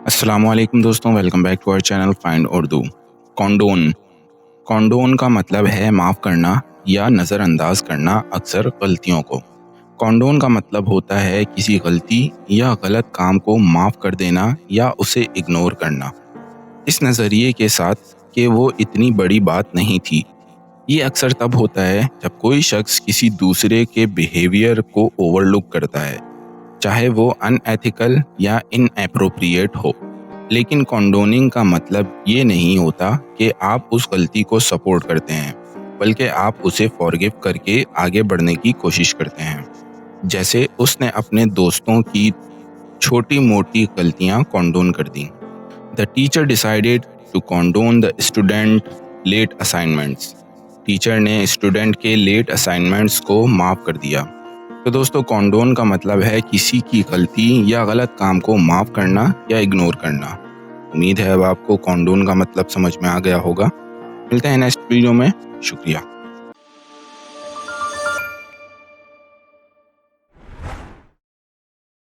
अस्सलामुअलैकुम दोस्तों, welcome back to our channel find Urdu. Condone condone का मतलब है माफ़ करना या नज़रअंदाज करना अक्सर गलतियों को। कॉन्डोन का मतलब होता है किसी गलती या गलत काम को माफ़ कर देना या उसे इग्नोर करना, इस नज़रिए के साथ कि वो इतनी बड़ी बात नहीं थी। ये अक्सर तब होता है जब कोई शख्स किसी दूसरे के बिहेवियर को ओवरलुक करता है, चाहे वो अनएथिकल या इनएप्रोप्रिएट हो। लेकिन कॉन्डोनिंग का मतलब ये नहीं होता कि आप उस गलती को सपोर्ट करते हैं, बल्कि आप उसे फॉरगिव करके आगे बढ़ने की कोशिश करते हैं। जैसे उसने अपने दोस्तों की छोटी मोटी गलतियां कॉन्डोन कर दी। The teacher decided to condone the student late assignments. Teacher ने स्टूडेंट के लेट असाइनमेंट्स को माफ़ कर दिया। तो दोस्तों, कॉन्डोन का मतलब है किसी की गलती या गलत काम को माफ़ करना या इग्नोर करना। उम्मीद है अब आपको कॉन्डोन का मतलब समझ में आ गया होगा। मिलते हैं नेक्स्ट वीडियो में। शुक्रिया।